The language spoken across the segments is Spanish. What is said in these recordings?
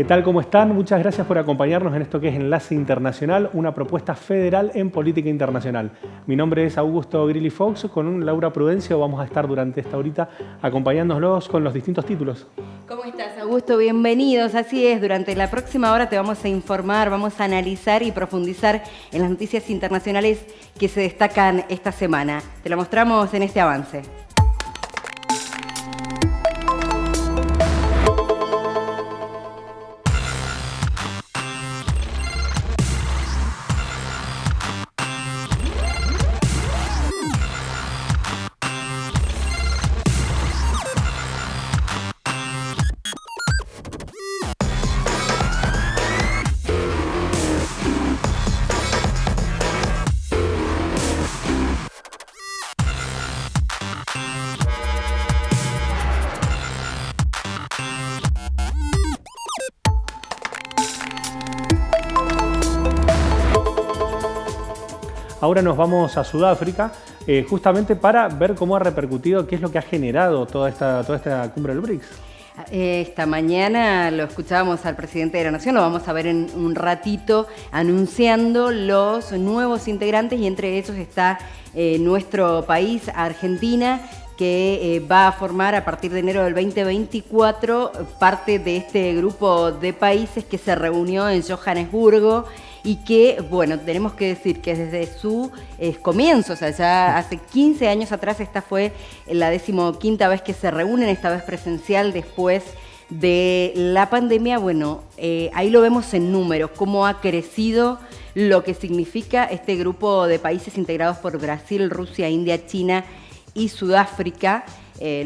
¿Qué tal? ¿Cómo están? Muchas gracias por acompañarnos en esto que es Enlace Internacional, una propuesta federal en política internacional. Mi nombre es Augusto Grilly Fox, con Laura Prudencio vamos a estar durante esta horita acompañándolos con los distintos títulos. ¿Cómo estás, Augusto? Bienvenidos. Así es, durante la próxima hora te vamos a informar, vamos a analizar y profundizar en las noticias internacionales que se destacan esta semana. Te lo mostramos en este avance. Ahora nos vamos a Sudáfrica justamente para ver cómo ha repercutido, qué es lo que ha generado toda esta cumbre del BRICS. Esta mañana lo escuchábamos al presidente de la Nación, lo vamos a ver en un ratito, anunciando los nuevos integrantes y entre esos está nuestro país, Argentina, que va a formar a partir de enero del 2024 parte de este grupo de países que se reunió en Johannesburgo y que, bueno, tenemos que decir que desde su comienzo, o sea, ya hace 15 años atrás, esta fue la 15ª vez que se reúnen, esta vez presencial después de la pandemia. Bueno, ahí lo vemos en números, cómo ha crecido lo que significa este grupo de países integrados por Brasil, Rusia, India, China y Sudáfrica,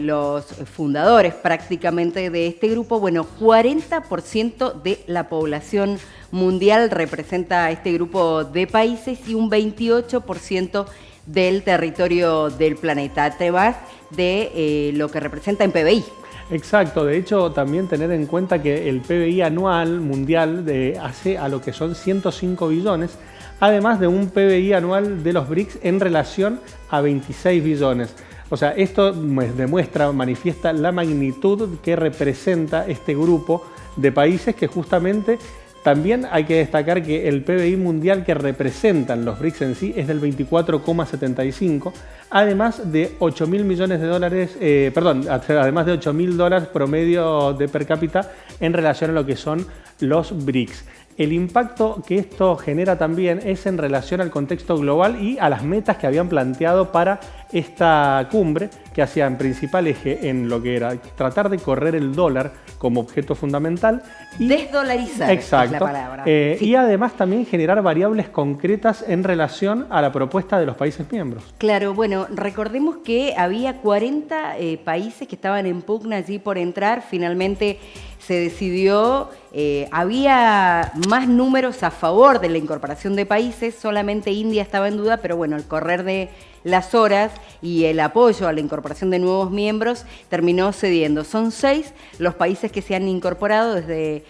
los fundadores prácticamente de este grupo. Bueno, 40% de la población mundial representa a este grupo de países y un 28% del territorio del planeta, además de lo que representa en PBI. Exacto, de hecho también tener en cuenta que el PBI anual mundial hace a lo que son 105 billones, además de un PBI anual de los BRICS en relación a 26 billones. O sea, esto demuestra, manifiesta la magnitud que representa este grupo de países que justamente también hay que destacar que el PBI mundial que representan los BRICS en sí es del 24,75, además de 8.000 millones de dólares, además de $8.000 promedio de per cápita en relación a lo que son los BRICS. El impacto que esto genera también es en relación al contexto global y a las metas que habían planteado para esta cumbre, que hacía en principal eje en lo que era tratar de correr el dólar como objeto fundamental. Y desdolarizar, exacto, es la palabra. Sí. Y además también generar variables concretas en relación a la propuesta de los países miembros. Claro, bueno, recordemos que había 40 países que estaban en pugna allí por entrar. Finalmente se decidió, había más números a favor de la incorporación de países, solamente India estaba en duda, pero bueno, el correr de las horas y el apoyo a la incorporación de nuevos miembros terminó cediendo. Son 6 los países que se han incorporado desde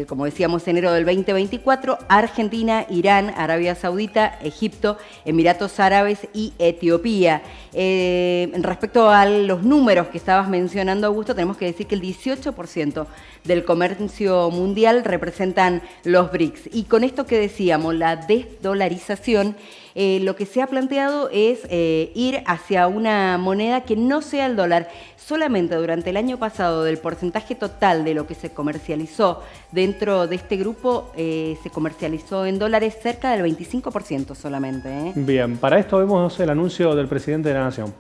como decíamos, enero del 2024, Argentina, Irán, Arabia Saudita, Egipto, Emiratos Árabes y Etiopía. Respecto a los números que estabas mencionando, Augusto, tenemos que decir que el 18% del comercio mundial representan los BRICS. Y con esto que decíamos, la desdolarización, lo que se ha planteado es ir hacia una moneda que no sea el dólar. Solamente durante el año pasado, del porcentaje total de lo que se comercializó dentro de este grupo, se comercializó en dólares cerca del 25% solamente. Bien, para esto vemos el anuncio del presidente de la Nación.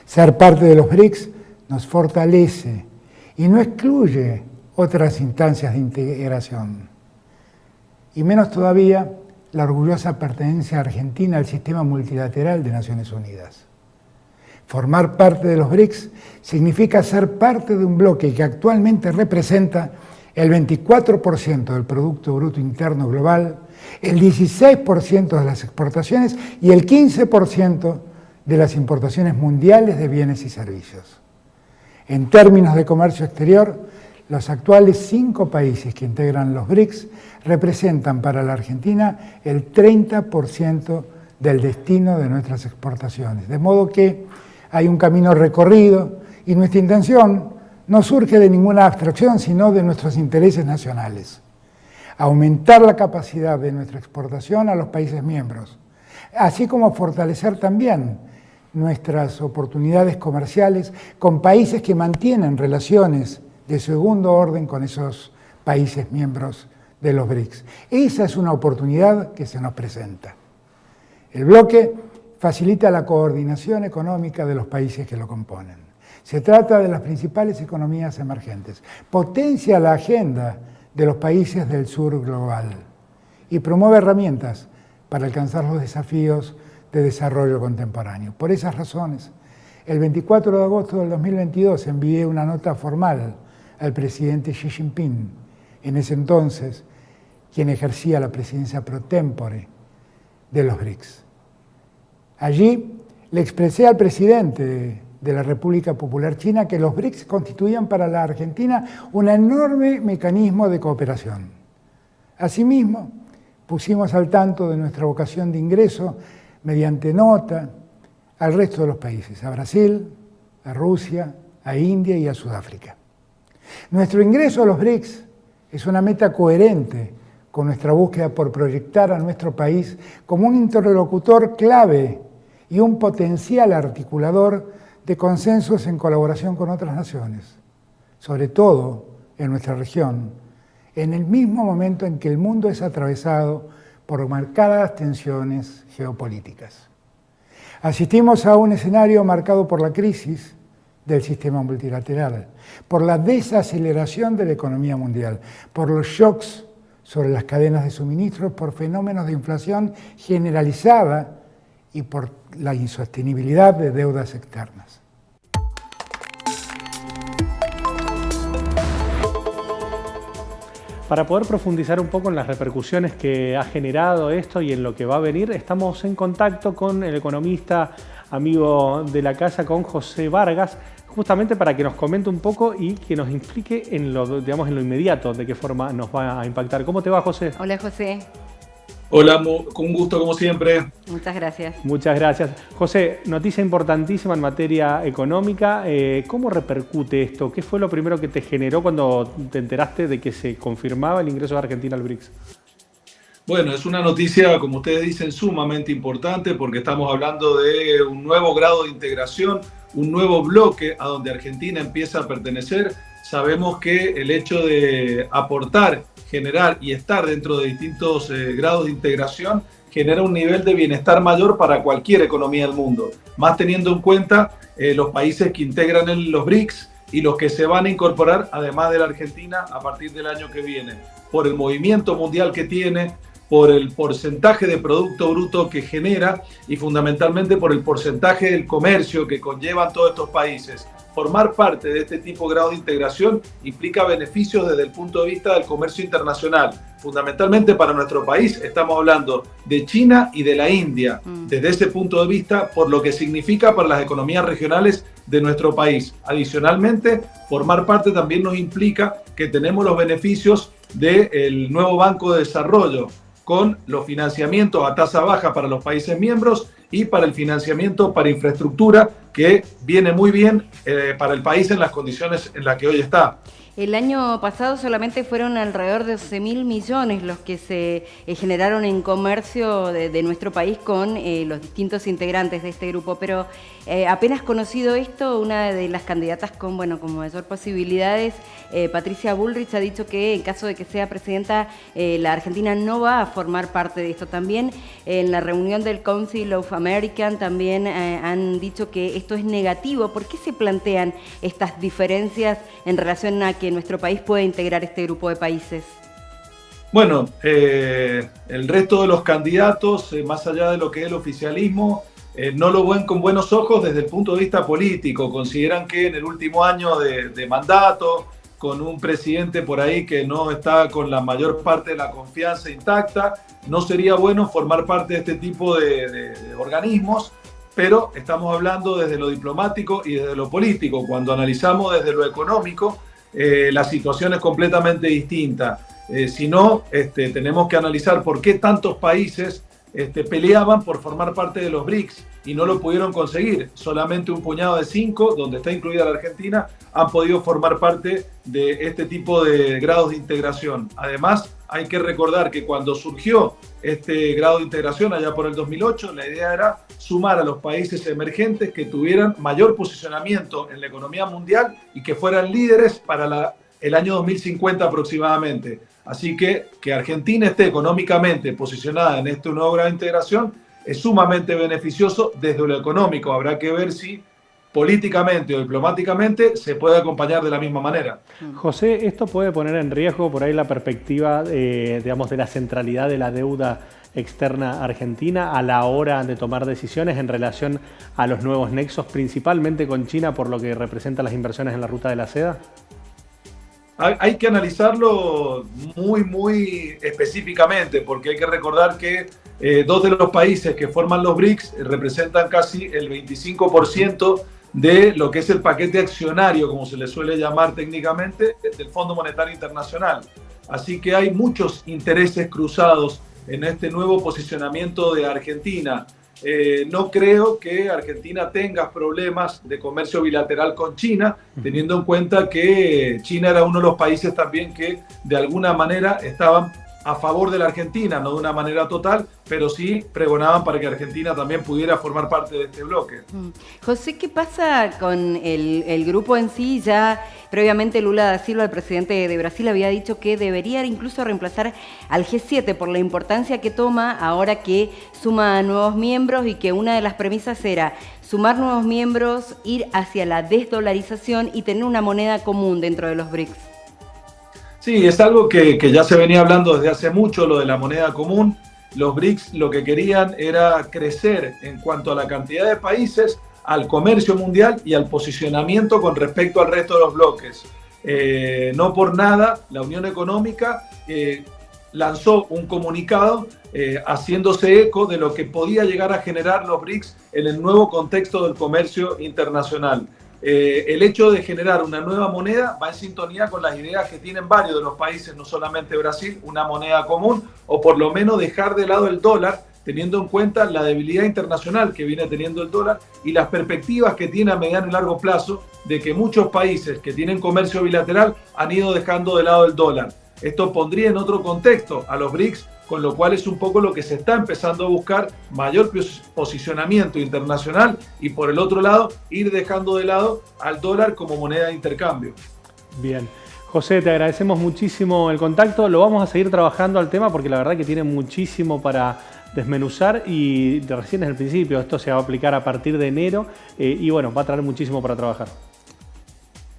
Ser parte de los BRICS nos fortalece y no excluye otras instancias de integración. Y menos todavía la orgullosa pertenencia argentina al sistema multilateral de Naciones Unidas. Formar parte de los BRICS significa ser parte de un bloque que actualmente representa el 24% del Producto Bruto Interno Global, el 16% de las exportaciones y el 15% de las importaciones mundiales de bienes y servicios. En términos de comercio exterior, los actuales 5 países que integran los BRICS representan para la Argentina el 30% del destino de nuestras exportaciones. De modo que hay un camino recorrido y nuestra intención no surge de ninguna abstracción, sino de nuestros intereses nacionales. Aumentar la capacidad de nuestra exportación a los países miembros, así como fortalecer también nuestras oportunidades comerciales con países que mantienen relaciones de segundo orden con esos países miembros de los BRICS. Esa es una oportunidad que se nos presenta. El bloque facilita la coordinación económica de los países que lo componen. Se trata de las principales economías emergentes. Potencia la agenda de los países del sur global y promueve herramientas para alcanzar los desafíos de desarrollo contemporáneo. Por esas razones, el 24 de agosto del 2022 envié una nota formal al presidente Xi Jinping, en ese entonces quien ejercía la presidencia pro tempore de los BRICS. Allí le expresé al presidente de la República Popular China que los BRICS constituían para la Argentina un enorme mecanismo de cooperación. Asimismo, pusimos al tanto de nuestra vocación de ingreso mediante nota al resto de los países, a Brasil, a Rusia, a India y a Sudáfrica. Nuestro ingreso a los BRICS es una meta coherente con nuestra búsqueda por proyectar a nuestro país como un interlocutor clave y un potencial articulador de consensos en colaboración con otras naciones, sobre todo en nuestra región, en el mismo momento en que el mundo es atravesado por marcadas tensiones geopolíticas. Asistimos a un escenario marcado por la crisis del sistema multilateral, por la desaceleración de la economía mundial, por los shocks sobre las cadenas de suministros, por fenómenos de inflación generalizada y por la insostenibilidad de deudas externas. Para poder profundizar un poco en las repercusiones que ha generado esto y en lo que va a venir, estamos en contacto con el economista, amigo de la casa, con José Vargas, justamente para que nos comente un poco y que nos explique en lo inmediato de qué forma nos va a impactar. ¿Cómo te va, José? Hola, José. Hola, con gusto como siempre. Muchas gracias. Muchas gracias. José, noticia importantísima en materia económica. ¿Cómo repercute esto? ¿Qué fue lo primero que te generó cuando te enteraste de que se confirmaba el ingreso de Argentina al BRICS? Bueno, es una noticia, como ustedes dicen, sumamente importante porque estamos hablando de un nuevo grado de integración, un nuevo bloque a donde Argentina empieza a pertenecer. Sabemos que el hecho de aportar, generar y estar dentro de distintos grados de integración genera un nivel de bienestar mayor para cualquier economía del mundo, más teniendo en cuenta los países que integran los BRICS y los que se van a incorporar, además de la Argentina, a partir del año que viene, por el movimiento mundial que tiene, por el porcentaje de Producto Bruto que genera y fundamentalmente por el porcentaje del comercio que conllevan todos estos países. Formar parte de este tipo de grado de integración implica beneficios desde el punto de vista del comercio internacional. Fundamentalmente para nuestro país estamos hablando de China y de la India, desde ese punto de vista, por lo que significa para las economías regionales de nuestro país. Adicionalmente, formar parte también nos implica que tenemos los beneficios del nuevo Banco de Desarrollo, con los financiamientos a tasa baja para los países miembros y para el financiamiento para infraestructura, que viene muy bien para el país en las condiciones en las que hoy está. El año pasado solamente fueron alrededor de 11.000 millones los que se generaron en comercio de nuestro país con los distintos integrantes de este grupo, pero apenas conocido esto, una de las candidatas con mayor posibilidades, Patricia Bullrich, ha dicho que en caso de que sea presidenta, la Argentina no va a formar parte de esto. También en la reunión del Council of American también han dicho que esto es negativo. ¿Por qué se plantean estas diferencias en relación a que nuestro país pueda integrar este grupo de países? Bueno, el resto de los candidatos, más allá de lo que es el oficialismo, no lo ven con buenos ojos desde el punto de vista político. Consideran que en el último año de mandato, con un presidente por ahí que no está con la mayor parte de la confianza intacta, no sería bueno formar parte de este tipo de organismos, pero estamos hablando desde lo diplomático y desde lo político. Cuando analizamos desde lo económico, la situación es completamente distinta. Si no, tenemos que analizar por qué tantos países peleaban por formar parte de los BRICS y no lo pudieron conseguir. Solamente un puñado de 5, donde está incluida la Argentina, han podido formar parte de este tipo de grados de integración. Además, hay que recordar que cuando surgió este grado de integración allá por el 2008, la idea era sumar a los países emergentes que tuvieran mayor posicionamiento en la economía mundial y que fueran líderes para el año 2050 aproximadamente. Así que Argentina esté económicamente posicionada en este nuevo grado de integración es sumamente beneficioso desde lo económico. Habrá que ver si políticamente o diplomáticamente se puede acompañar de la misma manera. José, ¿esto puede poner en riesgo por ahí la perspectiva, digamos, de la centralidad de la deuda externa argentina a la hora de tomar decisiones en relación a los nuevos nexos, principalmente con China, por lo que representa las inversiones en la ruta de la seda? Hay que analizarlo muy específicamente, porque hay que recordar que 2 de los países que forman los BRICS representan casi el 25% de lo que es el paquete accionario, como se le suele llamar técnicamente, del Fondo Monetario Internacional. Así que hay muchos intereses cruzados en este nuevo posicionamiento de Argentina. No creo que Argentina tenga problemas de comercio bilateral con China, teniendo en cuenta que China era uno de los países también que de alguna manera estaban a favor de la Argentina, no de una manera total, pero sí pregonaban para que Argentina también pudiera formar parte de este bloque. José, ¿qué pasa con el grupo en sí? Ya previamente Lula da Silva, el presidente de Brasil, había dicho que debería incluso reemplazar al G7 por la importancia que toma ahora que suma nuevos miembros y que una de las premisas era sumar nuevos miembros, ir hacia la desdolarización y tener una moneda común dentro de los BRICS. Sí, es algo que ya se venía hablando desde hace mucho, lo de la moneda común. Los BRICS lo que querían era crecer en cuanto a la cantidad de países, al comercio mundial y al posicionamiento con respecto al resto de los bloques. No por nada, la Unión Económica lanzó un comunicado haciéndose eco de lo que podía llegar a generar los BRICS en el nuevo contexto del comercio internacional. El hecho de generar una nueva moneda va en sintonía con las ideas que tienen varios de los países, no solamente Brasil, una moneda común, o por lo menos dejar de lado el dólar, teniendo en cuenta la debilidad internacional que viene teniendo el dólar y las perspectivas que tiene a mediano y largo plazo de que muchos países que tienen comercio bilateral han ido dejando de lado el dólar. Esto pondría en otro contexto a los BRICS, con lo cual es un poco lo que se está empezando a buscar, mayor posicionamiento internacional y por el otro lado ir dejando de lado al dólar como moneda de intercambio. Bien. José, te agradecemos muchísimo el contacto, lo vamos a seguir trabajando al tema porque la verdad que tiene muchísimo para desmenuzar y recién es el principio, esto se va a aplicar a partir de enero y bueno, va a traer muchísimo para trabajar.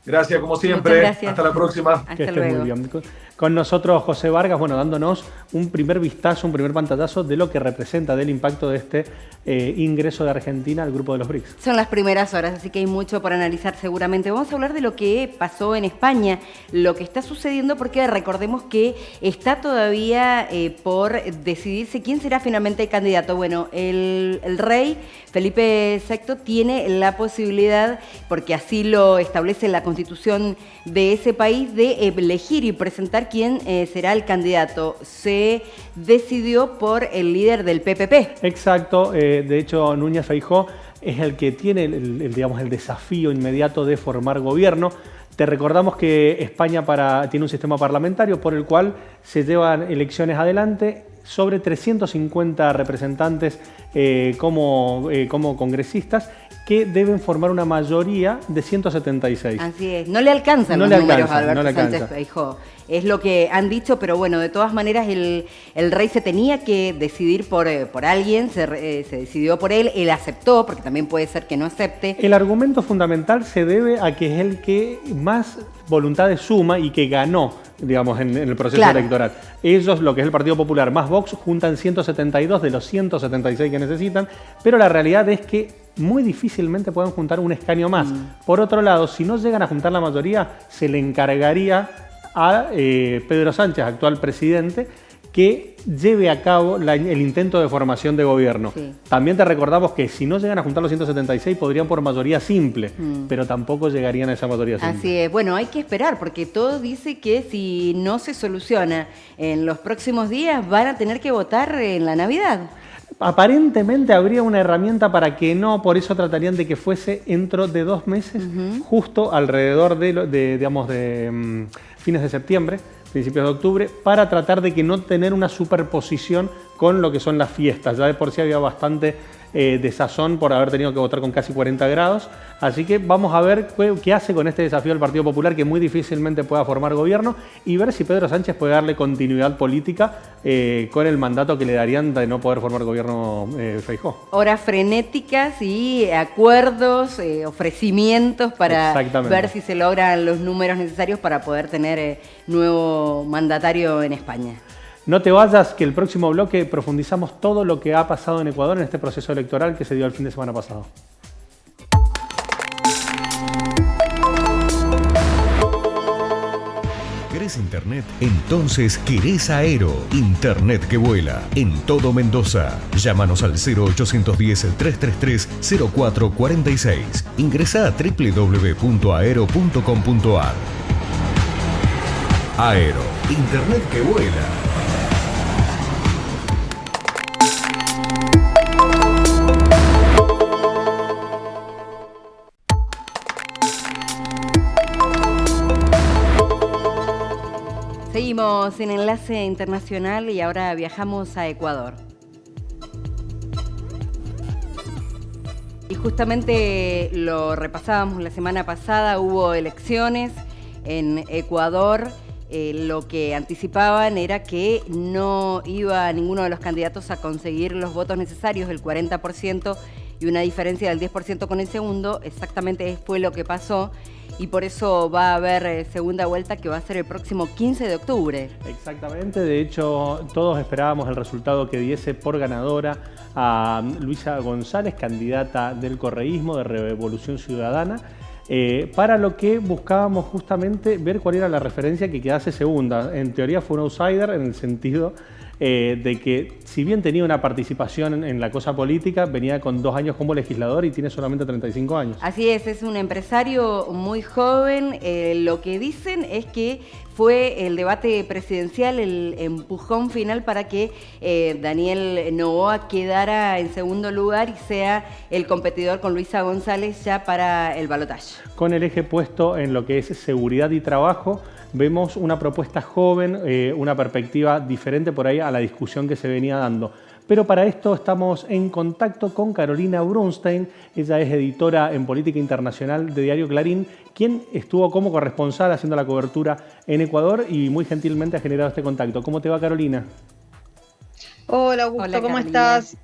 Gracias, como siempre. Gracias. Hasta la próxima. Hasta que estés luego. Muy bien. Con nosotros José Vargas, bueno, dándonos un primer vistazo, un primer pantallazo de lo que representa del impacto de este ingreso de Argentina al grupo de los BRICS. Son las primeras horas, así que hay mucho por analizar seguramente. Vamos a hablar de lo que pasó en España, lo que está sucediendo, porque recordemos que está todavía por decidirse quién será finalmente el candidato. Bueno, el rey Felipe VI tiene la posibilidad, porque así lo establece la Constitución de ese país, de elegir y presentar quién será el candidato. Se decidió por el líder del PPP. Exacto, de hecho Núñez Feijóo es el que tiene digamos, el desafío inmediato de formar gobierno. Te recordamos que España tiene un sistema parlamentario por el cual se llevan elecciones adelante sobre 350 representantes como congresistas que deben formar una mayoría de 176. Así es, no le alcanzan los números a Alberto Sánchez Feijóo. Es lo que han dicho, pero bueno, de todas maneras el rey se tenía que decidir por alguien, se decidió por él aceptó, porque también puede ser que no acepte. El argumento fundamental se debe a que es el que más voluntades suma y que ganó, digamos, en el proceso electoral. Ellos, lo que es el Partido Popular más Vox, juntan 172 de los 176 que necesitan, pero la realidad es que muy difícilmente pueden juntar un escaño más. Por otro lado, si no llegan a juntar la mayoría, se le encargaría a Pedro Sánchez, actual presidente, que lleve a cabo el intento de formación de gobierno. Sí. También te recordamos que si no llegan a juntar los 176 podrían por mayoría simple, pero tampoco llegarían a esa mayoría simple. Así es. Bueno, hay que esperar porque todo dice que si no se soluciona en los próximos días van a tener que votar en la Navidad. Aparentemente habría una herramienta para que no, por eso tratarían de que fuese dentro de 2 meses, justo alrededor de fines de septiembre, principios de octubre, para tratar de que no tener una superposición con lo que son las fiestas. Ya de por sí había bastante desazón por haber tenido que votar con casi 40 grados. Así que vamos a ver qué hace con este desafío el Partido Popular, que muy difícilmente pueda formar gobierno, y ver si Pedro Sánchez puede darle continuidad política con el mandato que le darían de no poder formar gobierno Feijóo. Horas frenéticas y acuerdos, ofrecimientos para ver si se logran los números necesarios para poder tener nuevo mandatario en España. No te vayas, que el próximo bloque profundizamos todo lo que ha pasado en Ecuador en este proceso electoral que se dio el fin de semana pasado. ¿Querés internet? Entonces querés Aero. Internet que vuela en todo Mendoza. Llámanos al 0810-333-0446. Ingresá a www.aero.com.ar. Aero. Internet que vuela. Seguimos en Enlace Internacional y ahora viajamos a Ecuador. Y justamente lo repasábamos la semana pasada, hubo elecciones en Ecuador. Lo que anticipaban era que no iba ninguno de los candidatos a conseguir los votos necesarios, el 40% y una diferencia del 10% con el segundo. Exactamente fue lo que pasó. Y por eso va a haber segunda vuelta, que va a ser el próximo 15 de octubre. Exactamente, de hecho todos esperábamos el resultado que diese por ganadora a Luisa González, candidata del correísmo, de Revolución Ciudadana, para lo que buscábamos justamente ver cuál era la referencia que quedase segunda. En teoría fue un outsider en el sentido de que, si bien tenía una participación en la cosa política, venía con 2 años como legislador y tiene solamente 35 años. Así es un empresario muy joven. Lo que dicen es que fue el debate presidencial el empujón final para que Daniel Noboa quedara en segundo lugar y sea el competidor con Luisa González ya para el balotaje. Con el eje puesto en lo que es seguridad y trabajo, vemos una propuesta joven, una perspectiva diferente por ahí a la discusión que se venía dando. Pero para esto estamos en contacto con Carolina Brunstein. Ella es editora en política internacional de Diario Clarín, quien estuvo como corresponsal haciendo la cobertura en Ecuador y muy gentilmente ha generado este contacto. ¿Cómo te va, Carolina? Hola, Augusto, Hola, ¿cómo Carolina. estás?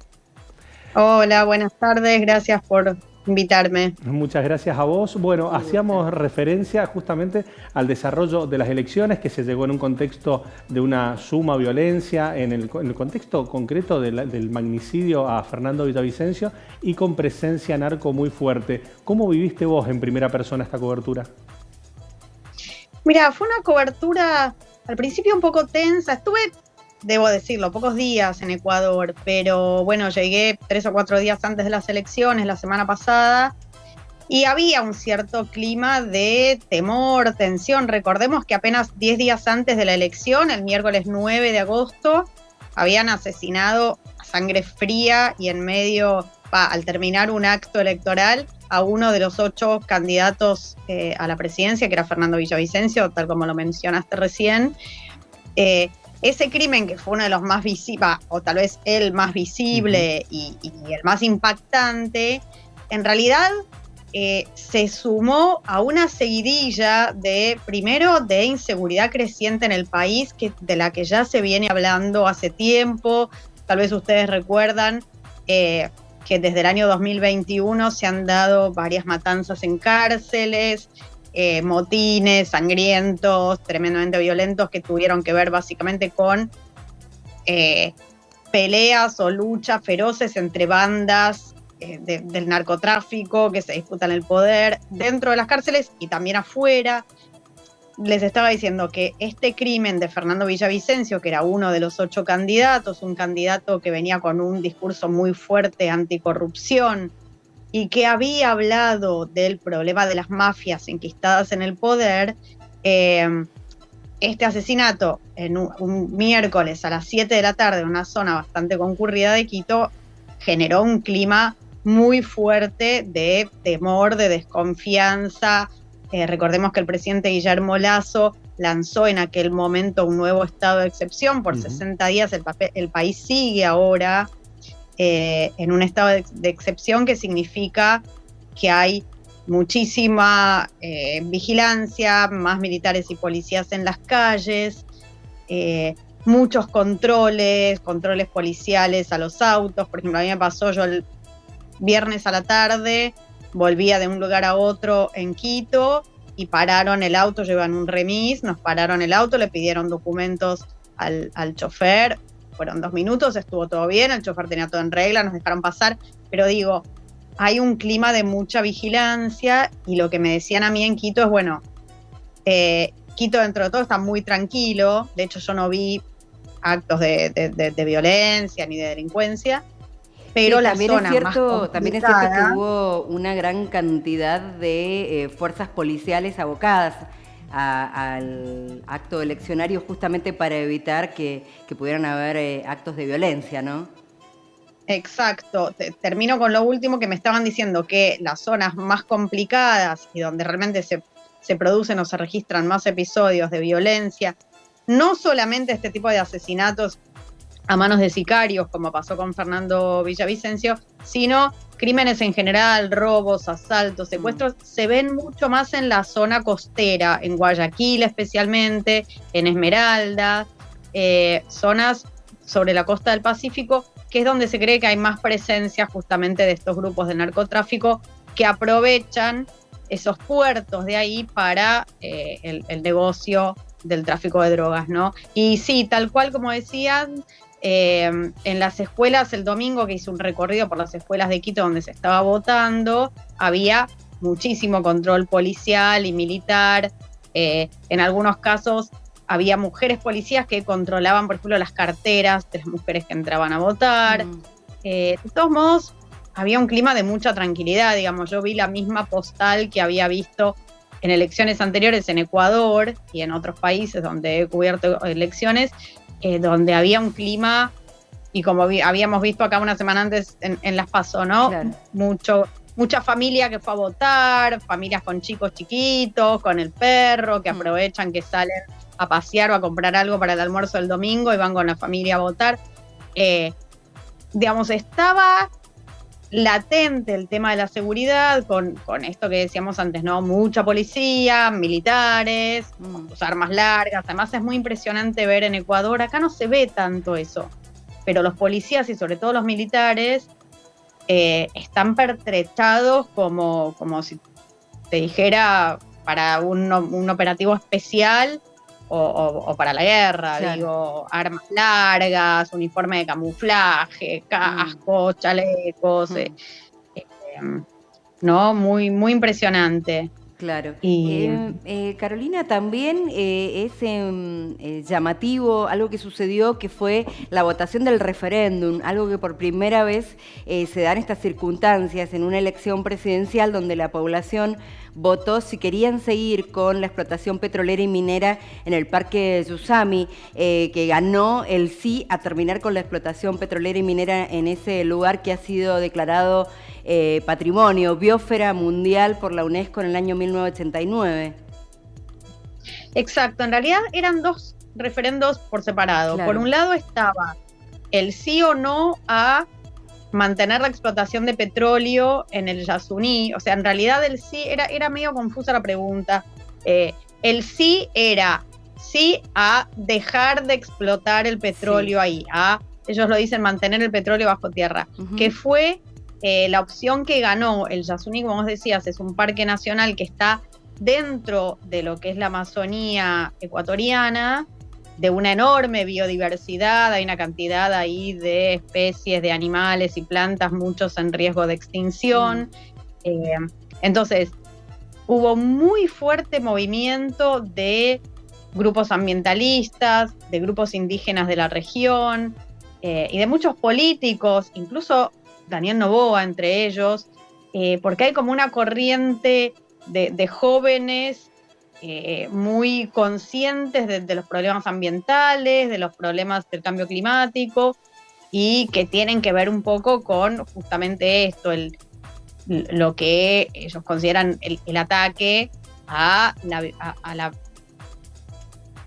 Hola, buenas tardes, gracias por invitarme. Muchas gracias a vos. Bueno, hacíamos referencia justamente al desarrollo de las elecciones, que se llegó en un contexto de una suma violencia, en el contexto concreto del magnicidio a Fernando Villavicencio y con presencia narco muy fuerte. ¿Cómo viviste vos en primera persona esta cobertura? Mira, fue una cobertura al principio un poco tensa. Estuve, debo decirlo, pocos días en Ecuador, pero bueno, llegué 3 o 4 días antes de las elecciones la semana pasada y había un cierto clima de temor, tensión. Recordemos que apenas 10 días antes de la elección, el miércoles 9 de agosto, habían asesinado a sangre fría y en medio, al terminar un acto electoral, a uno de los 8 candidatos a la presidencia, que era Fernando Villavicencio, tal como lo mencionaste recién. Ese crimen, que fue uno de los más visibles, o tal vez el más visible y el más impactante, en realidad se sumó a una seguidilla primero de inseguridad creciente en el país, de la que ya se viene hablando hace tiempo. Tal vez ustedes recuerdan que desde el año 2021 se han dado varias matanzas en cárceles, motines sangrientos, tremendamente violentos, que tuvieron que ver básicamente con peleas o luchas feroces entre bandas del narcotráfico que se disputan el poder dentro de las cárceles y también afuera. Les estaba diciendo que este crimen de Fernando Villavicencio, que era uno de los 8 candidatos, un candidato que venía con un discurso muy fuerte anticorrupción, y que había hablado del problema de las mafias enquistadas en el poder, este asesinato en un miércoles a las 7 de la tarde en una zona bastante concurrida de Quito generó un clima muy fuerte de temor, de desconfianza. Recordemos que el presidente Guillermo Lasso lanzó en aquel momento un nuevo estado de excepción por 60 días. El país sigue ahora en un estado de excepción, que significa que hay muchísima vigilancia, más militares y policías en las calles, muchos controles policiales a los autos. Por ejemplo, a mí me pasó, yo el viernes a la tarde volvía de un lugar a otro en Quito y pararon el auto, llevan un remis, nos pararon el auto, le pidieron documentos al chofer, fueron 2 minutos, estuvo todo bien, el chofer tenía todo en regla, nos dejaron pasar, pero digo, hay un clima de mucha vigilancia, y lo que me decían a mí en Quito es, bueno, Quito dentro de todo está muy tranquilo, de hecho yo no vi actos de violencia ni de delincuencia, pero sí, la también zona es cierto, más también es cierto que complicada, hubo una gran cantidad de fuerzas policiales abocadas al acto eleccionario, justamente para evitar que pudieran haber actos de violencia, ¿no? Exacto. Termino con lo último, que me estaban diciendo que las zonas más complicadas y donde realmente se producen o se registran más episodios de violencia, no solamente este tipo de asesinatos a manos de sicarios, como pasó con Fernando Villavicencio, sino crímenes en general, robos, asaltos, secuestros, se ven mucho más en la zona costera, en Guayaquil especialmente, en Esmeralda, zonas sobre la costa del Pacífico, que es donde se cree que hay más presencia justamente de estos grupos de narcotráfico que aprovechan esos puertos de ahí para el negocio del tráfico de drogas, ¿no? Y sí, tal cual como decían, en las escuelas, el domingo que hice un recorrido por las escuelas de Quito donde se estaba votando, había muchísimo control policial y militar. En algunos casos había mujeres policías que controlaban, por ejemplo, las carteras de las mujeres que entraban a votar. De todos modos, había un clima de mucha tranquilidad, digamos. Yo vi la misma postal que había visto en elecciones anteriores en Ecuador y en otros países donde he cubierto elecciones, donde había un clima, y como habíamos visto acá una semana antes en Las PASO, ¿no? Claro. Mucha familia que fue a votar, familias con chicos chiquitos, con el perro, que aprovechan que salen a pasear o a comprar algo para el almuerzo del domingo y van con la familia a votar. Digamos, estaba latente el tema de la seguridad con esto que decíamos antes, ¿no? Mucha policía, militares, armas largas. Además es muy impresionante ver en Ecuador, acá no se ve tanto eso, pero los policías y sobre todo los militares están pertrechados como si te dijera para un operativo especial o para la guerra, claro. Digo, armas largas, uniforme de camuflaje, cascos, chalecos, ¿no? Muy, muy impresionante. Claro. Y Carolina, también es llamativo algo que sucedió, que fue la votación del referéndum, algo que por primera vez se da en estas circunstancias, en una elección presidencial donde la población votó si querían seguir con la explotación petrolera y minera en el Parque Susami, que ganó el sí a terminar con la explotación petrolera y minera en ese lugar que ha sido declarado Patrimonio Biosfera Mundial por la UNESCO en el año 1989. Exacto, en realidad eran 2 referendos por separado. Claro. Por un lado estaba el sí o no a mantener la explotación de petróleo en el Yasuní. O sea, en realidad el sí era medio confusa la pregunta. El sí era sí a dejar de explotar el petróleo ahí, a, ellos lo dicen, mantener el petróleo bajo tierra, que fue la opción que ganó el Yasuní. Como vos decías, es un parque nacional que está dentro de lo que es la Amazonía ecuatoriana, de una enorme biodiversidad, hay una cantidad ahí de especies de animales y plantas, muchos en riesgo de extinción. Entonces, hubo muy fuerte movimiento de grupos ambientalistas, de grupos indígenas de la región, y de muchos políticos, incluso Daniel Noboa entre ellos, porque hay como una corriente de jóvenes muy conscientes de los problemas ambientales, de los problemas del cambio climático, y que tienen que ver un poco con justamente esto, lo que ellos consideran el ataque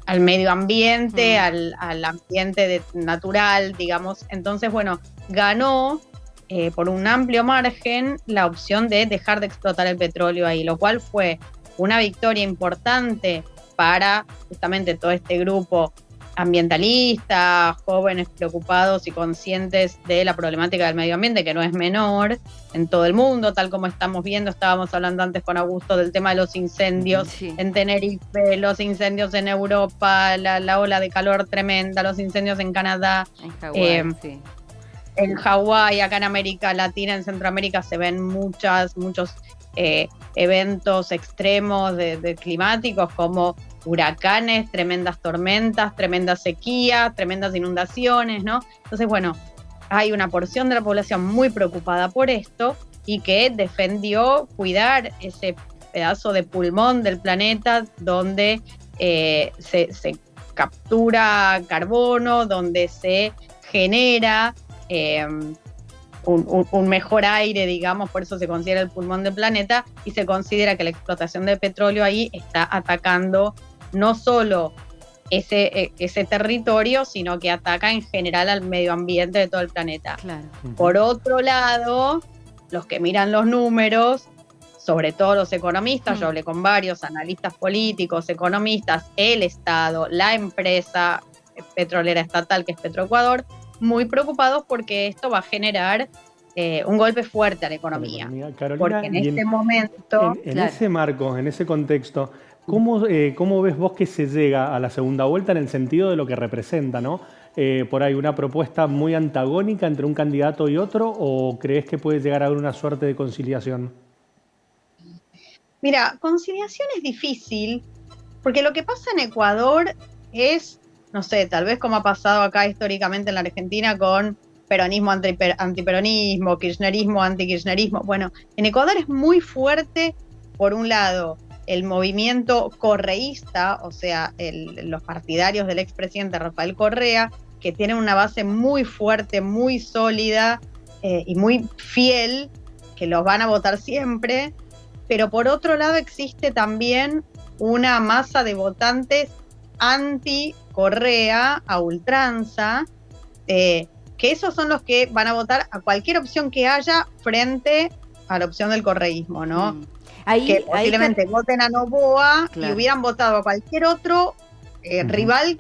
al medio ambiente, al ambiente natural, digamos. Entonces, bueno, ganó por un amplio margen la opción de dejar de explotar el petróleo ahí, lo cual fue una victoria importante para justamente todo este grupo ambientalista, jóvenes preocupados y conscientes de la problemática del medio ambiente, que no es menor en todo el mundo, tal como estamos viendo. Estábamos hablando antes con Augusto del tema de los incendios en Tenerife, los incendios en Europa, la ola de calor tremenda, los incendios en Canadá, en Hawái, acá en América Latina, en Centroamérica se ven muchos eventos extremos de climáticos como huracanes, tremendas tormentas, tremendas sequías, tremendas inundaciones, ¿no? Entonces, bueno, hay una porción de la población muy preocupada por esto y que defendió cuidar ese pedazo de pulmón del planeta donde se captura carbono, donde se genera un mejor aire, digamos, por eso se considera el pulmón del planeta, y se considera que la explotación de petróleo ahí está atacando no solo ese territorio, sino que ataca en general al medio ambiente de todo el planeta. Claro. Por otro lado, los que miran los números, sobre todo los economistas, yo hablé con varios analistas políticos, economistas, el Estado, la empresa petrolera estatal que es Petroecuador, muy preocupados porque esto va a generar un golpe fuerte a la economía. Carolina, porque en este momento... En ese marco, en ese contexto, ¿cómo ves vos que se llega a la segunda vuelta en el sentido de lo que representa, ¿no? ¿Por ahí una propuesta muy antagónica entre un candidato y otro, o crees que puede llegar a haber una suerte de conciliación? Mira, conciliación es difícil, porque lo que pasa en Ecuador es, no sé, tal vez como ha pasado acá históricamente en la Argentina con peronismo, antiperonismo, kirchnerismo, antikirchnerismo. Bueno, en Ecuador es muy fuerte, por un lado, el movimiento correísta, o sea, los partidarios del expresidente Rafael Correa, que tienen una base muy fuerte, muy sólida y muy fiel, que los van a votar siempre. Pero por otro lado existe también una masa de votantes anti-Correa a ultranza, que esos son los que van a votar a cualquier opción que haya frente a la opción del correísmo, ¿no? Que posiblemente voten a Noboa y hubieran votado a cualquier otro rival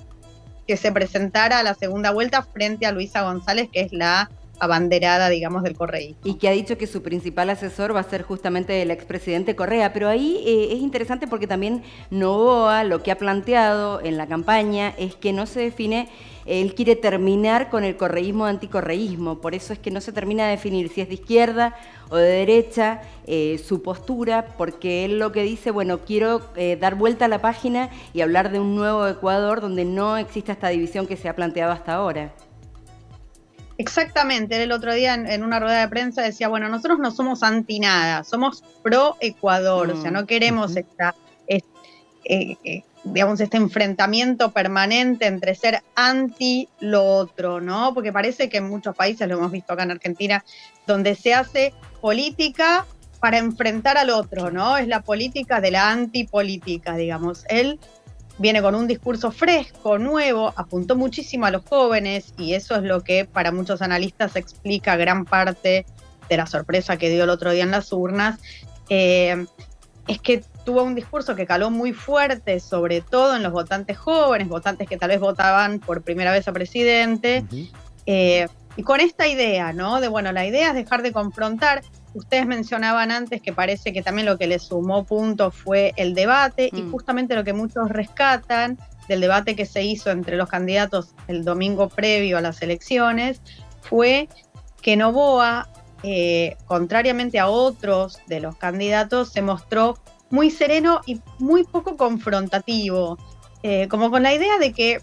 que se presentara a la segunda vuelta frente a Luisa González, que es la abanderada, digamos, del correísmo. Y que ha dicho que su principal asesor va a ser justamente el expresidente Correa, pero ahí es interesante porque también Noboa lo que ha planteado en la campaña es que no se define, él quiere terminar con el correísmo anticorreísmo, por eso es que no se termina de definir si es de izquierda o de derecha su postura, porque él lo que dice, bueno, quiero dar vuelta a la página y hablar de un nuevo Ecuador donde no exista esta división que se ha planteado hasta ahora. Exactamente, él el otro día en una rueda de prensa decía, bueno, nosotros no somos anti nada, somos pro Ecuador, o sea, no queremos digamos, este enfrentamiento permanente entre ser anti lo otro, ¿no? Porque parece que en muchos países, lo hemos visto acá en Argentina, donde se hace política para enfrentar al otro, ¿no? Es la política de la antipolítica, digamos. Él viene con un discurso fresco, nuevo, apuntó muchísimo a los jóvenes y eso es lo que para muchos analistas explica gran parte de la sorpresa que dio el otro día en las urnas. Es que tuvo un discurso que caló muy fuerte, sobre todo en los votantes jóvenes, votantes que tal vez votaban por primera vez a presidente, y con esta idea, ¿no? De, bueno, la idea es dejar de confrontar. Ustedes mencionaban antes que parece que también lo que le sumó puntos fue el debate, y justamente lo que muchos rescatan del debate que se hizo entre los candidatos el domingo previo a las elecciones fue que Noboa, contrariamente a otros de los candidatos, se mostró muy sereno y muy poco confrontativo, como con la idea de que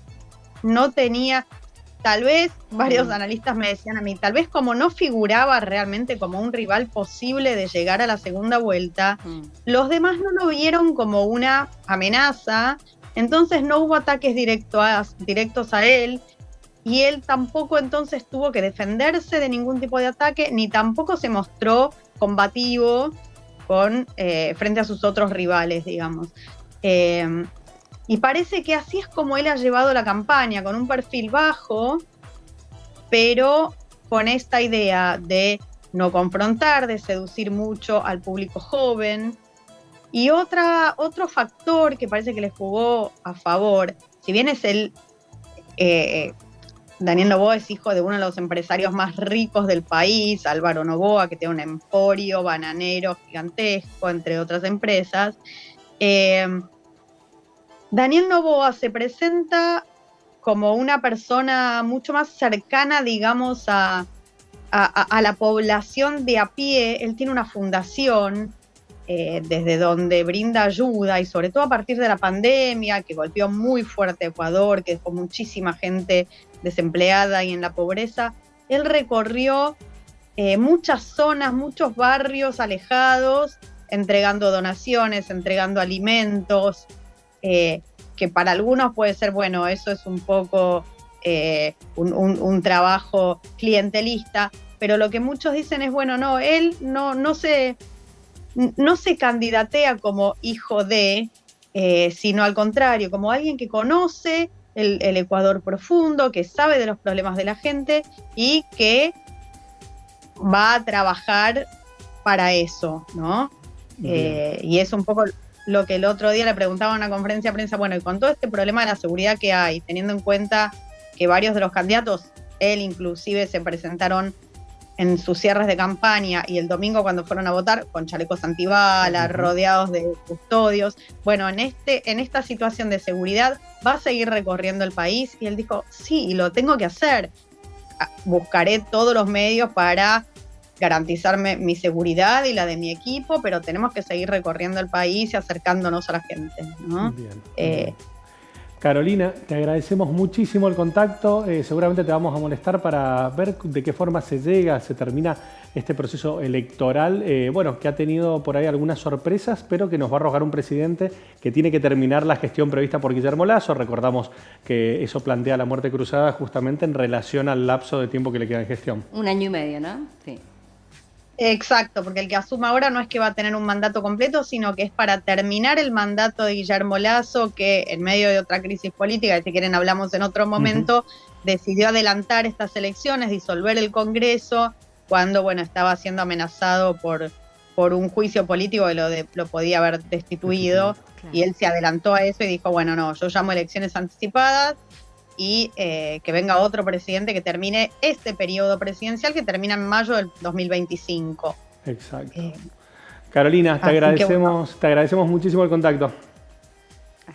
no tenía... Tal vez, varios analistas me decían a mí, tal vez como no figuraba realmente como un rival posible de llegar a la segunda vuelta, los demás no lo vieron como una amenaza, entonces no hubo ataques directos a él, y él tampoco entonces tuvo que defenderse de ningún tipo de ataque, ni tampoco se mostró combativo frente a sus otros rivales, digamos. Y parece que así es como él ha llevado la campaña, con un perfil bajo, pero con esta idea de no confrontar, de seducir mucho al público joven. Y otro factor que parece que le jugó a favor, si bien es Daniel Noboa es hijo de uno de los empresarios más ricos del país, Álvaro Noboa, que tiene un emporio bananero gigantesco, entre otras empresas. Daniel Noboa se presenta como una persona mucho más cercana, digamos, a la población de a pie. Él tiene una fundación desde donde brinda ayuda, y sobre todo a partir de la pandemia, que golpeó muy fuerte a Ecuador, que dejó muchísima gente desempleada y en la pobreza. Él recorrió muchas zonas, muchos barrios alejados, entregando donaciones, entregando alimentos, que para algunos puede ser, bueno, eso es un poco un trabajo clientelista, pero lo que muchos dicen es, bueno, no, él no se candidatea como hijo de, sino al contrario, como alguien que conoce el Ecuador profundo, que sabe de los problemas de la gente y que va a trabajar para eso, ¿no? Y es un poco lo que el otro día le preguntaba en una conferencia de prensa, bueno, y con todo este problema de la seguridad que hay, teniendo en cuenta que varios de los candidatos, él inclusive, se presentaron en sus cierres de campaña y el domingo cuando fueron a votar con chalecos antibalas, rodeados de custodios. Bueno, en esta situación de seguridad va a seguir recorriendo el país, y él dijo, sí, y lo tengo que hacer. Buscaré todos los medios para garantizarme mi seguridad y la de mi equipo, pero tenemos que seguir recorriendo el país y acercándonos a la gente, ¿no? Bien. Carolina, te agradecemos muchísimo el contacto. Seguramente te vamos a molestar para ver de qué forma se termina este proceso electoral, que ha tenido por ahí algunas sorpresas, pero que nos va a arrojar un presidente que tiene que terminar la gestión prevista por Guillermo Lasso. Recordamos que eso plantea la muerte cruzada justamente en relación al lapso de tiempo que le queda en gestión. 1 año y medio, ¿no? Sí. Exacto, porque el que asuma ahora no es que va a tener un mandato completo, sino que es para terminar el mandato de Guillermo Lasso, que en medio de otra crisis política, que si quieren hablamos en otro momento, decidió adelantar estas elecciones, disolver el Congreso, cuando estaba siendo amenazado por un juicio político que lo podía haber destituido, claro. Y él se adelantó a eso y dijo, bueno, no, yo llamo elecciones anticipadas, y que venga otro presidente que termine este periodo presidencial, que termina en mayo del 2025. Exacto. Carolina, te agradecemos muchísimo el contacto.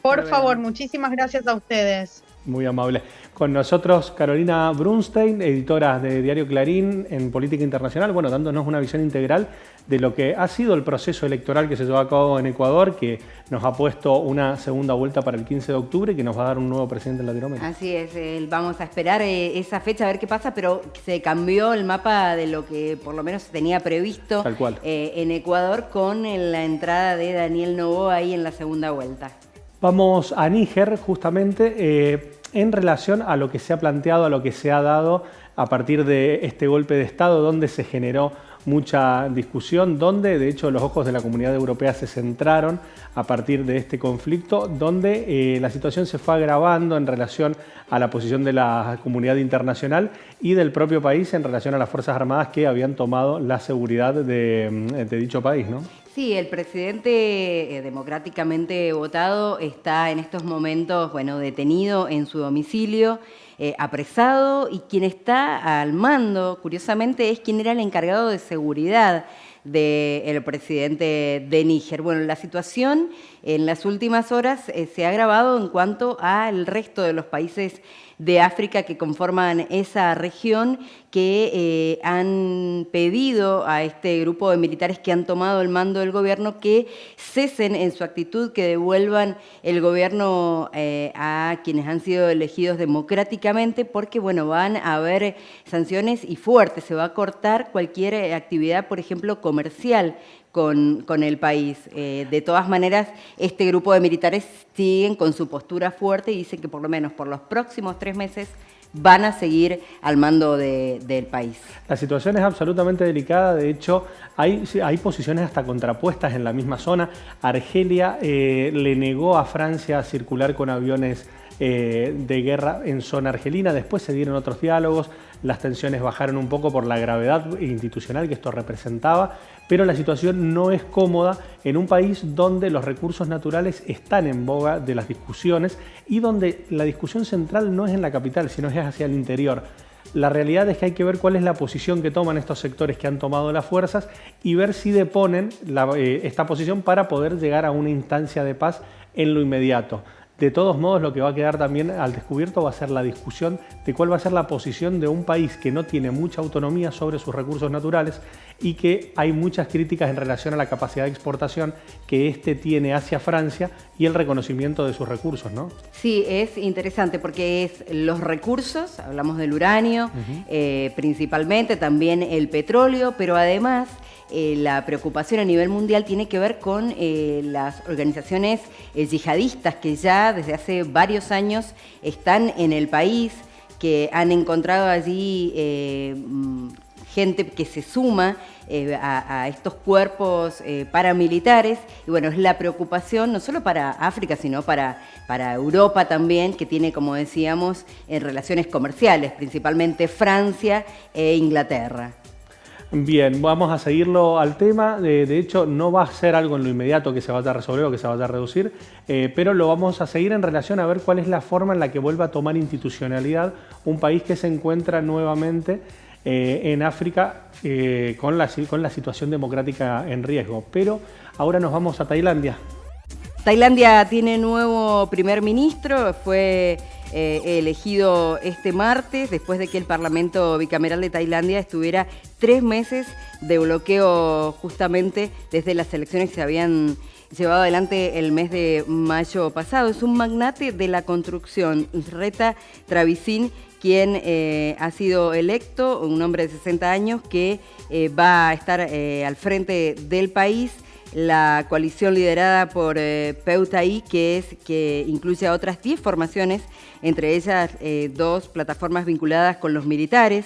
Por favor, muchísimas gracias a ustedes. Muy amable. Con nosotros Carolina Brunstein, editora de Diario Clarín en Política Internacional, dándonos una visión integral de lo que ha sido el proceso electoral que se llevó a cabo en Ecuador, que nos ha puesto una segunda vuelta para el 15 de octubre y que nos va a dar un nuevo presidente en Latinoamérica. Así es, vamos a esperar esa fecha a ver qué pasa, pero se cambió el mapa de lo que por lo menos se tenía previsto. Tal cual. En Ecuador, con la entrada de Daniel Noboa ahí en la segunda vuelta. Vamos a Níger, justamente, en relación a lo que se ha planteado, a lo que se ha dado a partir de este golpe de Estado, donde se generó mucha discusión, donde de hecho los ojos de la comunidad europea se centraron a partir de este conflicto, donde la situación se fue agravando en relación a la posición de la comunidad internacional y del propio país en relación a las Fuerzas Armadas que habían tomado la seguridad de dicho país, ¿no? Sí, el presidente democráticamente votado está en estos momentos, detenido en su domicilio, apresado, y quien está al mando, curiosamente, es quien era el encargado de seguridad del presidente de Níger. La situación en las últimas horas se ha agravado en cuanto al resto de los países de África que conforman esa región, que han pedido a este grupo de militares que han tomado el mando del gobierno que cesen en su actitud, que devuelvan el gobierno a quienes han sido elegidos democráticamente, porque van a haber sanciones y fuertes. Se va a cortar cualquier actividad, por ejemplo, comercial comercial con el país. De todas maneras, este grupo de militares siguen con su postura fuerte y dicen que por lo menos por los próximos 3 meses van a seguir al mando del país. La situación es absolutamente delicada, de hecho hay posiciones hasta contrapuestas en la misma zona. Argelia le negó a Francia circular con aviones de guerra en zona argelina, después se dieron otros diálogos, las tensiones bajaron un poco por la gravedad institucional que esto representaba, pero la situación no es cómoda en un país donde los recursos naturales están en boga de las discusiones y donde la discusión central no es en la capital, sino es hacia el interior. La realidad es que hay que ver cuál es la posición que toman estos sectores que han tomado las fuerzas y ver si deponen esta posición para poder llegar a una instancia de paz en lo inmediato. De todos modos, lo que va a quedar también al descubierto va a ser la discusión de cuál va a ser la posición de un país que no tiene mucha autonomía sobre sus recursos naturales y que hay muchas críticas en relación a la capacidad de exportación que éste tiene hacia Francia y el reconocimiento de sus recursos, ¿no? Sí, es interesante porque es los recursos, hablamos del uranio, principalmente, también el petróleo, pero además la preocupación a nivel mundial tiene que ver con las organizaciones yihadistas que ya desde hace varios años están en el país, que han encontrado allí gente que se suma a estos cuerpos paramilitares. Y bueno, es la preocupación no solo para África, sino para Europa también, que tiene, como decíamos, relaciones comerciales, principalmente Francia e Inglaterra. Bien, vamos a seguirlo al tema. De hecho, no va a ser algo en lo inmediato que se vaya a resolver o que se vaya a reducir, pero lo vamos a seguir en relación a ver cuál es la forma en la que vuelva a tomar institucionalidad un país que se encuentra nuevamente en África con la situación democrática en riesgo. Pero ahora nos vamos a Tailandia. Tailandia tiene nuevo primer ministro, fue elegido este martes después de que el Parlamento bicameral de Tailandia estuviera 3 meses de bloqueo justamente desde las elecciones que se habían llevado adelante el mes de mayo pasado. Es un magnate de la construcción, Srettha Thavisin, quien ha sido electo, un hombre de 60 años que va a estar al frente del país. La coalición liderada por Pheu Thai, que incluye a otras 10 formaciones, entre ellas 2 plataformas vinculadas con los militares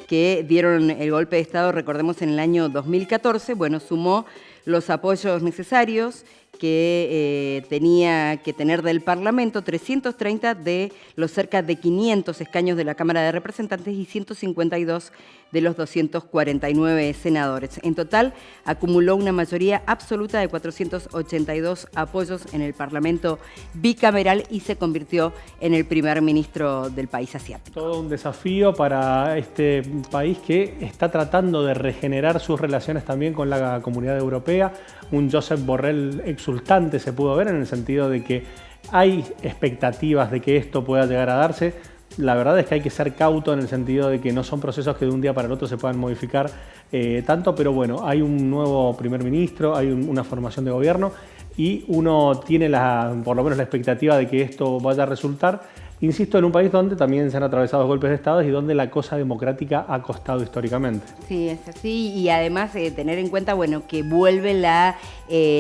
que dieron el golpe de Estado, recordemos, en el año 2014, bueno, sumó los apoyos necesarios que tenía que tener del Parlamento, 330 de los cerca de 500 escaños de la Cámara de Representantes y 152 de los 249 senadores. En total, acumuló una mayoría absoluta de 482 apoyos en el Parlamento bicameral y se convirtió en el primer ministro del país asiático. Todo un desafío para este país que está tratando de regenerar sus relaciones también con la comunidad europea. Un Josep Borrell exultante se pudo ver en el sentido de que hay expectativas de que esto pueda llegar a darse. La verdad es que hay que ser cauto en el sentido de que no son procesos que de un día para el otro se puedan modificar tanto, pero bueno, hay un nuevo primer ministro, hay una formación de gobierno y uno tiene por lo menos la expectativa de que esto vaya a resultar. Insisto, en un país donde también se han atravesado golpes de Estado y donde la cosa democrática ha costado históricamente. Sí, es así. Y además tener en cuenta, bueno, que vuelve la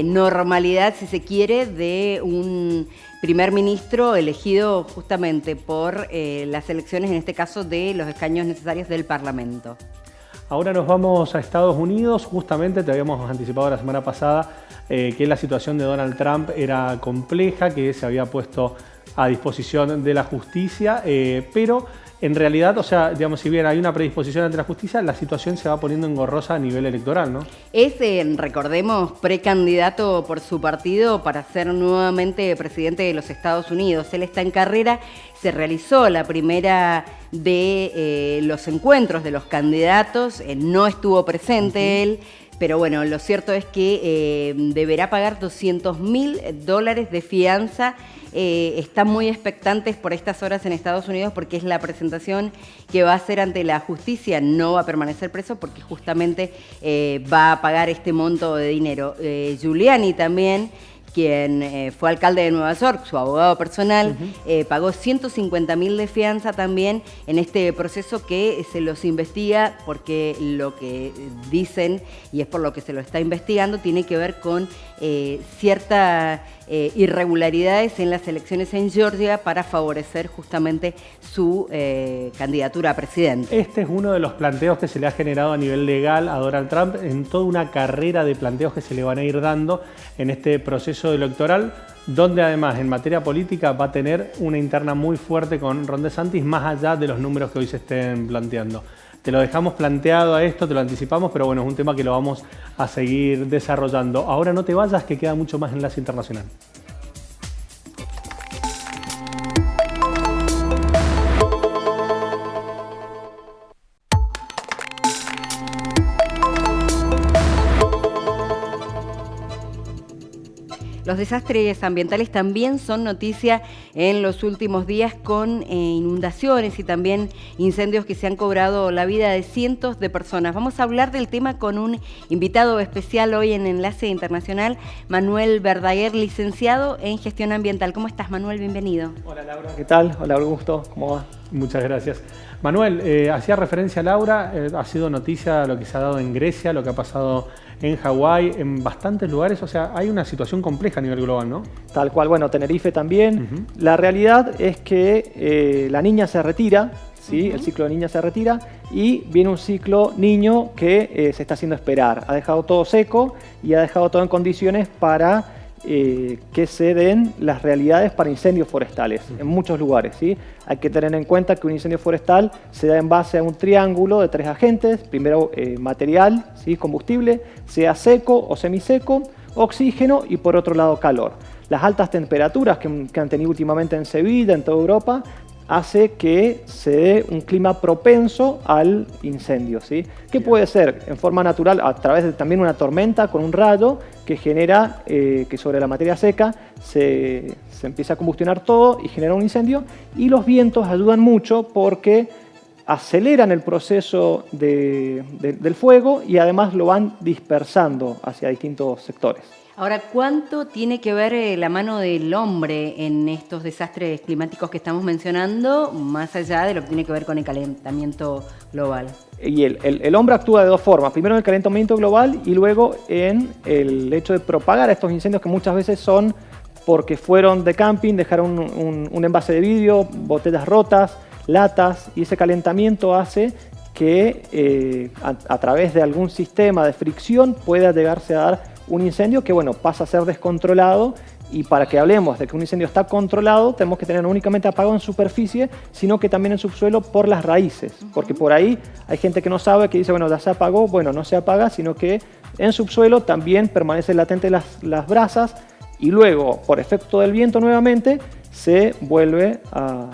normalidad, si se quiere, de un primer ministro elegido justamente por las elecciones, en este caso, de los escaños necesarios del Parlamento. Ahora nos vamos a Estados Unidos. Justamente te habíamos anticipado la semana pasada que la situación de Donald Trump era compleja, que se había puesto a disposición de la justicia, pero en realidad, o sea, digamos, si bien hay una predisposición ante la justicia, la situación se va poniendo engorrosa a nivel electoral, ¿no? Es, recordemos, precandidato por su partido para ser nuevamente presidente de los Estados Unidos. Él está en carrera, se realizó la primera de los encuentros de los candidatos, no estuvo presente él, pero bueno, lo cierto es que deberá pagar $200.000 de fianza. Están muy expectantes por estas horas en Estados Unidos porque es la presentación que va a hacer ante la justicia. No va a permanecer preso porque justamente va a pagar este monto de dinero. Giuliani también, quien fue alcalde de Nueva York, su abogado personal, pagó 150.000 de fianza también en este proceso que se los investiga, porque lo que dicen, y es por lo que se lo está investigando, tiene que ver con ciertas irregularidades en las elecciones en Georgia para favorecer justamente su candidatura a presidente. Este es uno de los planteos que se le ha generado a nivel legal a Donald Trump en toda una carrera de planteos que se le van a ir dando en este proceso electoral, donde además en materia política va a tener una interna muy fuerte con Ron DeSantis, más allá de los números que hoy se estén planteando. Te lo dejamos planteado a esto, te lo anticipamos, pero bueno, es un tema que lo vamos a seguir desarrollando. Ahora no te vayas, que queda mucho más Enlace Internacional. Los desastres ambientales también son noticia en los últimos días, con inundaciones y también incendios que se han cobrado la vida de cientos de personas. Vamos a hablar del tema con un invitado especial hoy en Enlace Internacional, Manuel Verdaguer, licenciado en Gestión Ambiental. ¿Cómo estás, Manuel? Bienvenido. Hola, Laura. ¿Qué tal? Hola, Augusto. ¿Cómo va? Muchas gracias. Manuel, hacía referencia a Laura, ha sido noticia lo que se ha dado en Grecia, lo que ha pasado en Hawái, en bastantes lugares, o sea, hay una situación compleja a nivel global, ¿no? Tal cual, bueno, Tenerife también. La realidad es que la niña se retira, ¿sí? El ciclo de niña se retira y viene un ciclo niño que se está haciendo esperar. Ha dejado todo seco y ha dejado todo en condiciones para que se den las realidades para incendios forestales en muchos lugares, ¿sí? Hay que tener en cuenta que un incendio forestal se da en base a un triángulo de 3 agentes. Primero material, ¿sí? Combustible, sea seco o semiseco, oxígeno y por otro lado calor. Las altas temperaturas que han tenido últimamente en Sevilla, en toda Europa, hace que se dé un clima propenso al incendio, ¿sí? Que puede ser en forma natural a través de también una tormenta con un rayo que genera que sobre la materia seca se empieza a combustionar todo y genera un incendio, y los vientos ayudan mucho porque aceleran el proceso del fuego y además lo van dispersando hacia distintos sectores. Ahora, ¿cuánto tiene que ver la mano del hombre en estos desastres climáticos que estamos mencionando, más allá de lo que tiene que ver con el calentamiento global? Y el hombre actúa de dos formas. Primero en el calentamiento global y luego en el hecho de propagar estos incendios, que muchas veces son porque fueron de camping, dejaron un envase de vidrio, botellas rotas, latas, y ese calentamiento hace que a través de algún sistema de fricción pueda llegarse a dar un incendio que, bueno, pasa a ser descontrolado. Y para que hablemos de que un incendio está controlado, tenemos que tener no únicamente apagado en superficie, sino que también en subsuelo por las raíces. Porque por ahí hay gente que no sabe, que dice, bueno, ya se apagó. Bueno, no se apaga, sino que en subsuelo también permanecen latentes las brasas, y luego, por efecto del viento nuevamente, se vuelve a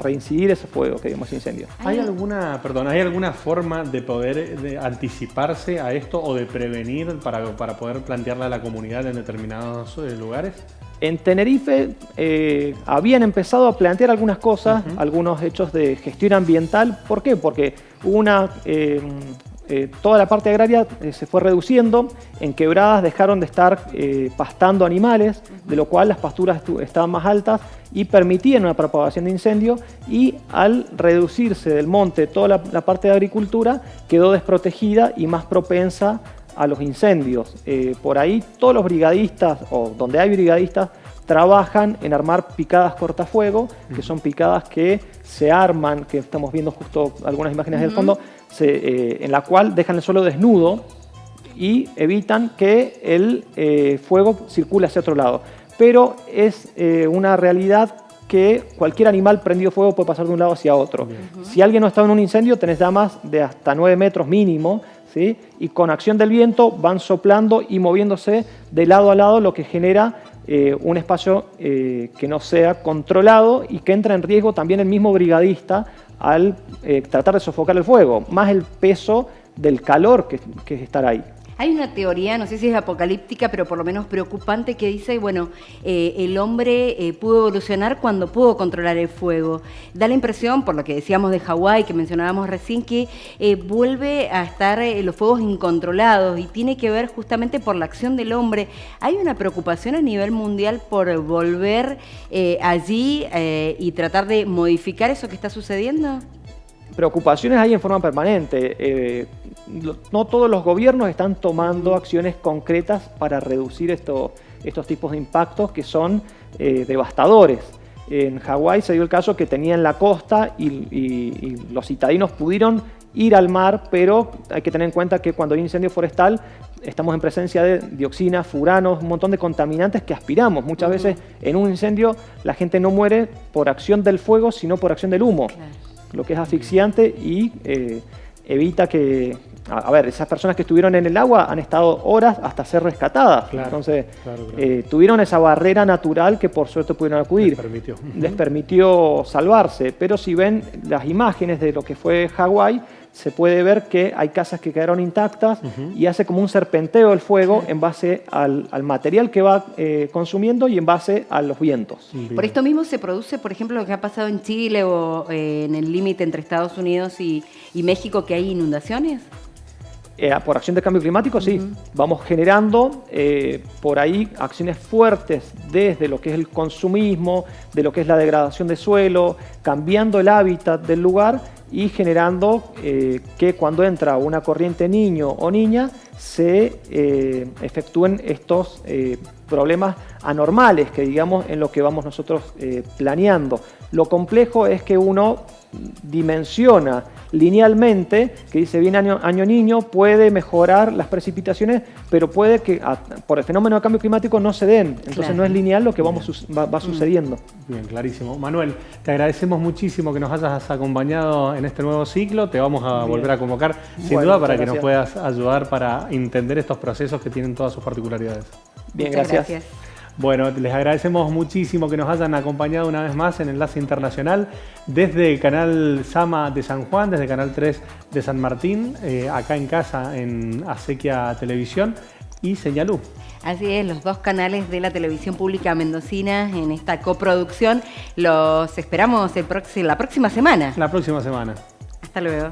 reincidir ese fuego que vimos incendio. ¿Hay alguna forma de poder anticiparse a esto o de prevenir para poder plantearle a la comunidad en determinados lugares? En Tenerife habían empezado a plantear algunas cosas, algunos hechos de gestión ambiental. ¿Por qué? Porque hubo toda la parte agraria se fue reduciendo, en quebradas dejaron de estar pastando animales, de lo cual las pasturas estaban más altas y permitían una propagación de incendio, y al reducirse del monte toda la parte de agricultura quedó desprotegida y más propensa a los incendios. Por ahí todos los brigadistas, o donde hay brigadistas, trabajan en armar picadas cortafuego, que son picadas que se arman, que estamos viendo justo algunas imágenes del fondo, en la cual dejan el suelo desnudo y evitan que el fuego circule hacia otro lado. Pero es una realidad que cualquier animal prendido fuego puede pasar de un lado hacia otro. Si alguien no está en un incendio, tenés llamas de hasta 9 metros mínimo, ¿sí? Y con acción del viento van soplando y moviéndose de lado a lado, lo que genera un espacio que no sea controlado y que entra en riesgo también el mismo brigadista al tratar de sofocar el fuego, más el peso del calor que es estar ahí. Hay una teoría, no sé si es apocalíptica, pero por lo menos preocupante, que dice, bueno, el hombre pudo evolucionar cuando pudo controlar el fuego. Da la impresión, por lo que decíamos de Hawái, que mencionábamos recién, que vuelve a estar los fuegos incontrolados y tiene que ver justamente por la acción del hombre. ¿Hay una preocupación a nivel mundial por volver allí y tratar de modificar eso que está sucediendo? Preocupaciones hay en forma permanente. No todos los gobiernos están tomando acciones concretas para reducir estos tipos de impactos que son devastadores. En Hawái se dio el caso que tenían la costa y los citadinos pudieron ir al mar, pero hay que tener en cuenta que cuando hay incendio forestal estamos en presencia de dioxinas, furanos, un montón de contaminantes que aspiramos. Muchas veces en un incendio la gente no muere por acción del fuego, sino por acción del humo. Claro. Lo que es asfixiante y evita que... A ver, esas personas que estuvieron en el agua han estado horas hasta ser rescatadas. Claro, entonces, claro. Tuvieron esa barrera natural que por suerte pudieron acudir. Les permitió salvarse. Pero si ven las imágenes de lo que fue Hawái, se puede ver que hay casas que quedaron intactas y hace como un serpenteo el fuego en base al material que va consumiendo y en base a los vientos. Por esto mismo se produce, por ejemplo, lo que ha pasado en Chile o en el límite entre Estados Unidos y México, que hay inundaciones. Por acción de cambio climático, sí. Vamos generando por ahí acciones fuertes desde lo que es el consumismo, de lo que es la degradación de suelo, cambiando el hábitat del lugar y generando que cuando entra una corriente niño o niña se efectúen estos problemas anormales que digamos en lo que vamos nosotros planeando. Lo complejo es que uno dimensiona linealmente, que dice bien año niño, puede mejorar las precipitaciones, pero puede que por el fenómeno de cambio climático no se den. Entonces claro, no es lineal lo que va sucediendo. Bien, clarísimo. Manuel, te agradecemos muchísimo que nos hayas acompañado en este nuevo ciclo. Te vamos a volver a convocar, sin duda, para que nos puedas ayudar para entender estos procesos que tienen todas sus particularidades. Bien, gracias. Bueno, les agradecemos muchísimo que nos hayan acompañado una vez más en Enlace Internacional desde el canal Sama de San Juan, desde el canal 3 de San Martín, acá en casa en Acequia Televisión y Señalú. Así es, los dos canales de la televisión pública mendocina en esta coproducción. Los esperamos la próxima semana. La próxima semana. Hasta luego.